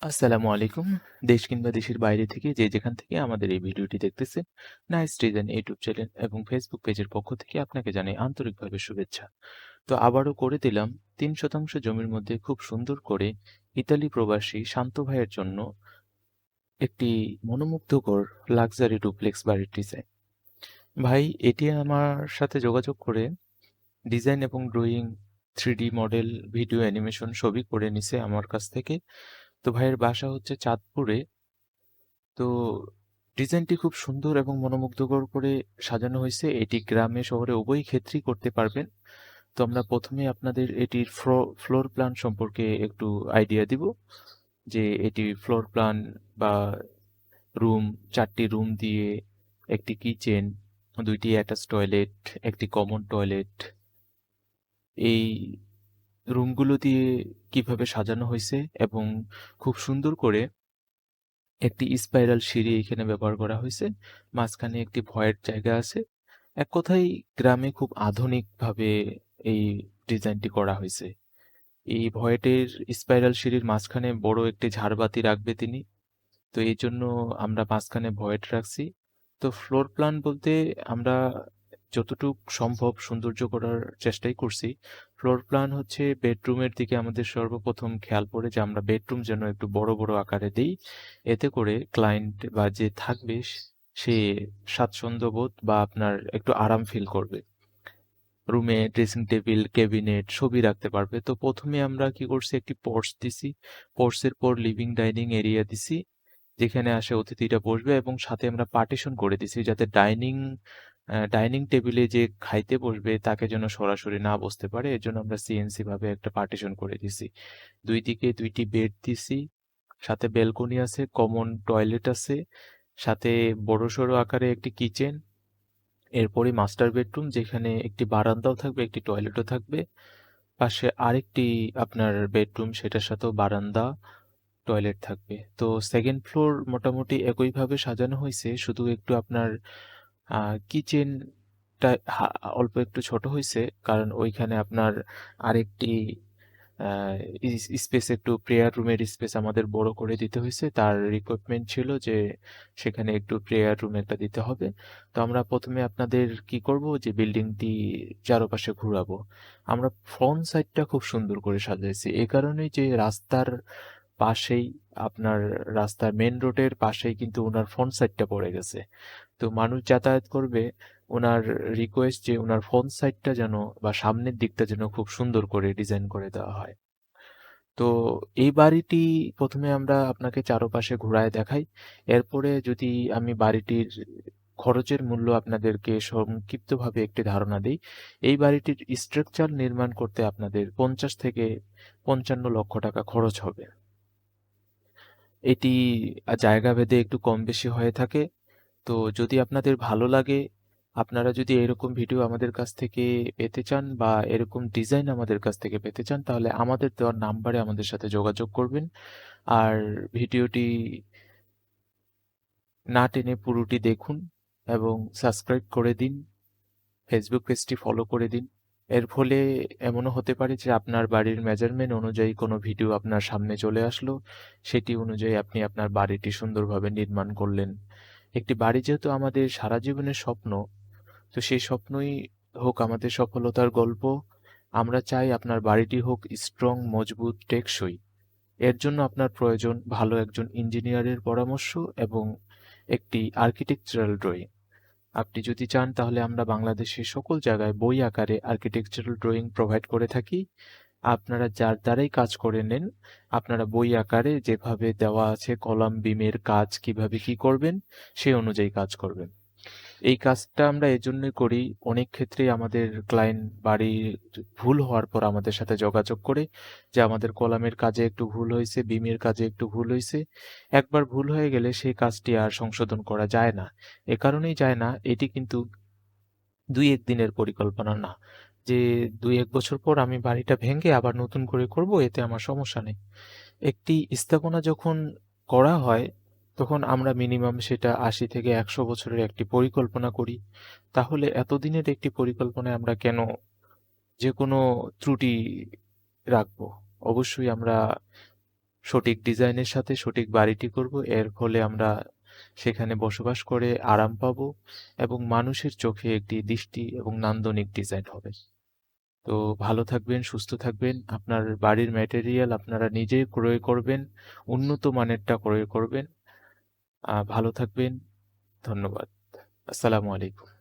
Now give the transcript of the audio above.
আসসালামু আলাইকুম। দেশ কিংবা দেশের বাইরে থেকে যে যেখান থেকে আমাদের এই ভিডিওটি দেখতেছেন, নাইস ডিজাইন ইউটিউব চ্যানেল এবং ফেসবুক পেজের পক্ষ থেকে আপনাকে জানাই আন্তরিকভাবে শুভেচ্ছা। তো আবারও করে দিলাম ৩% জমির মধ্যে খুব সুন্দর করে ইতালি প্রবাসী শান্ত ভাইয়ের জন্য একটি মনোমুগ্ধকর লাক্সারি ডুপ্লেক্স বাড়ির ডিজাইন। ভাই এটি আমার সাথে যোগাযোগ করে ডিজাইন এবং drawing, 3D model, video animation সবই করে নিছে আমার কাছ থেকে। তো ভাইয়ের বাসা হচ্ছে চাঁদপুরে। তো ডিজাইনটি খুব সুন্দর এবং মনোমুগ্ধকর করে সাজানো হয়েছে। এটি গ্রামে শহরে উভয় ক্ষেত্রেই করতে পারবেন। তো আমরা প্রথমে আপনাদের এটির ফ্লোর প্ল্যান সম্পর্কে একটু আইডিয়া দিব, যে এটি ফ্লোর প্ল্যান বা রুম, 4টি রুম দিয়ে একটি কিচেন, 2টি অ্যাটাচ টয়লেট, একটি কমন টয়লেট, এই রুমগুলো দিয়ে কিভাবে সাজানো হয়েছে এবং খুব সুন্দর করে একটি স্পাইরাল সিঁড়ি এখানে ব্যবহার করা হয়েছে। মাঝখানে একটি ভয়ের জায়গা আছে। এক কথায় গ্রামে খুব আধুনিকভাবে এই ডিজাইনটি করা হয়েছে। এই ভয়েটের স্পাইরাল সিঁড়ির মাঝখানে বড় একটি ঝাড়বাতি রাখবে তিনি। তো এই জন্য আমরা মাঝখানে ভয়েট রাখছি। তো ফ্লোর প্ল্যান বলতে আমরা যতটুক সম্ভব সৌন্দর্য করার চেষ্টাই করছি। ফ্লোর প্ল্যান হচ্ছে বেডরুমের দিকে আমাদের সর্বপ্রথম খেয়াল পড়ে যে আমরা বেডরুম যেন একটু বড় বড় আকারে দেই। এতে করে ক্লায়েন্ট বা যে থাকবে সে স্বাচ্ছন্দ্যবোধ বা আপনার একটু আরাম ফিল করবে। রুমে ড্রেসিং টেবিল, ক্যাবিনেট সবই রাখতে পারবে। তো প্রথমে আমরা কি করছি, একটি পোর্চ দিছি। পোর্চের পর লিভিং ডাইনিং এরিয়া দিছি, যেখানে আসে অতিথিরা বসবে, এবং সাথে আমরা পার্টিশন করে দিছি যাতে ডাইনিং টেবিলে যে খাইতে বসবে তাকে যেন সরাসরি না বসতে পারে। এর জন্য আমরা সিএনসি ভাবে একটা পার্টিশন করে দিছি। 2 দিকে 2টি বেড দিছি, সাথে ব্যালকনি আছে, কমন টয়লেট আছে, সাথে বড়সড় আকারে একটি কিচেন। এরপরই মাস্টার বেডরুম, যেখানে একটি বারান্দাও থাকবে, একটি টয়লেটও থাকবে। পাশে আরেকটি আপনার বেডরুম, সেটার সাথেও বারান্দা, টয়লেট থাকবে। তো সেকেন্ড ফ্লোর মোটামুটি একইভাবে সাজানো হয়েছে, শুধু একটু আপনার কিচেনটা অল্প একটু ছোট হয়েছে, কারণ ওইখানে আপনার আরেকটি স্পেস, একটু প্রেয়ার রুমের স্পেস আমাদের বড় করে দিতে হয়েছে। তার রিকোয়ারমেন্ট ছিল যে সেখানে একটু প্রেয়ার রুম একটা দিতে হবে। তো আমরা প্রথমে আপনাদের কি করব, যে বিল্ডিংটি চারপাশে ঘোরাবো। আমরা ফ্রন্ট সাইডটা খুব সুন্দর করে সাজাইছি এই কারণেই যে রাস্তার পাশেই আপনার, রাস্তার মেন রোডের পাশেই কিন্তু ওনার ফ্রন্ট সাইডটা পড়ে গেছে। তো মানুষ যাতায়াত করবে, ওনার রিকোয়েস্ট যে ওনার ফ্রন্ট সাইডটা যেন বা সামনের দিকটা যেন খুব সুন্দর করে ডিজাইন করে দেওয়া হয়। তো এই বাড়িটি প্রথমে আমরা আপনাকে চারপাশে ঘুরায় দেখাই। এরপরে যদি আমি বাড়িটির খরচের মূল্য আপনাদেরকে সংক্ষিপ্তভাবে একটি ধারণা দিই। এই বাড়িটির স্ট্রাকচার নির্মাণ করতে আপনাদের 50 থেকে 55 লক্ষ টাকা খরচ হবে। এটি জায়গা ভেদে একটু কম বেশি হয়ে থাকে। তো যদি আপনাদের ভালো লাগে, আপনারা যদি এরকম ভিডিও আমাদের কাছ থেকে পেতে চান বা এরকম ডিজাইন আমাদের কাছ থেকে পেতে চান, তাহলে আমাদের দেওয়ার নাম্বারে আমাদের সাথে যোগাযোগ করবেন। আর ভিডিওটি না টেনে পুরোটি দেখুন এবং সাবস্ক্রাইব করে দিন। ফেসবুক পেজটি ফলো করে দিন। এর ফলে এমনও হতে পারে যে আপনার বাড়ির মেজারমেন্ট অনুযায়ী কোনো ভিডিও আপনার সামনে চলে আসলো, সেটি অনুযায়ী আপনি আপনার বাড়িটি সুন্দরভাবে নির্মাণ করলেন। একটি বাড়ি যেহেতু আমাদের সারা জীবনের স্বপ্ন, তো সেই স্বপ্নই হোক আমাদের সফলতার গল্প। আমরা চাই আপনার বাড়িটি হোক স্ট্রং, মজবুত, টেকসই। এর জন্য আপনার প্রয়োজন ভালো একজন ইঞ্জিনিয়ারের পরামর্শ এবং একটি আর্কিটেকচারাল ড্রয়িং। আপনি যদি চান তাহলে আমরা বাংলাদেশের সকল জায়গায় বই আকারে আর্কিটেকচারাল ড্রয়িং প্রোভাইড করে থাকি। আপনারা যার দ্বারাই কাজ করে নেন, আপনারা বই আকারে যেভাবে দেওয়া আছে কলাম বিমের কাজ কিভাবে কি করবেন, সেই অনুযায়ী কাজ করবেন। এই কাজটা আমরা এজন্যই করি, অনেক ক্ষেত্রেই আমাদের ক্লায়েন্ট বাড়ি ভুল হওয়ার পর আমাদের সাথে যোগাযোগ করে যে আমাদের কলামের কাজে একটু ভুল হয়েছে, বিমের কাজে একটু ভুল হয়েছে। একবার ভুল হয়ে গেলে সেই কাজটি আর সংশোধন করা যায় না। এ কারণেই যায় না, এটি কিন্তু 2-1 দিনের পরিকল্পনা না। যে 2-1 বছর পর আমি বাড়িটা ভেঙে আবার নতুন করে করব, এতে আমার সমস্যা নেই। একটি স্থাপনা যখন করা হয়, তখন আমরা মিনিমাম সেটা 80 থেকে 100 বছরের একটি পরিকল্পনা করি। তাহলে এতদিনের একটি পরিকল্পনায় আমরা কেন যেকোনো ত্রুটি রাখবো? অবশ্যই আমরা সঠিক ডিজাইনের সাথে সঠিক বাড়িটি করব। এর ফলে আমরা সেখানে বসবাস করে আরাম পাবো এবং মানুষের চোখে একটি দৃষ্টি এবং নান্দনিক ডিজাইন হবে। তো ভালো থাকবেন, সুস্থ থাকবেন। আপনার বাড়ির ম্যাটেরিয়াল আপনারা নিজেই ক্রয় করবেন, উন্নত মানেরটা ক্রয় করবেন। ভালো থাকবেন। ধন্যবাদ। আসসালামু আলাইকুম।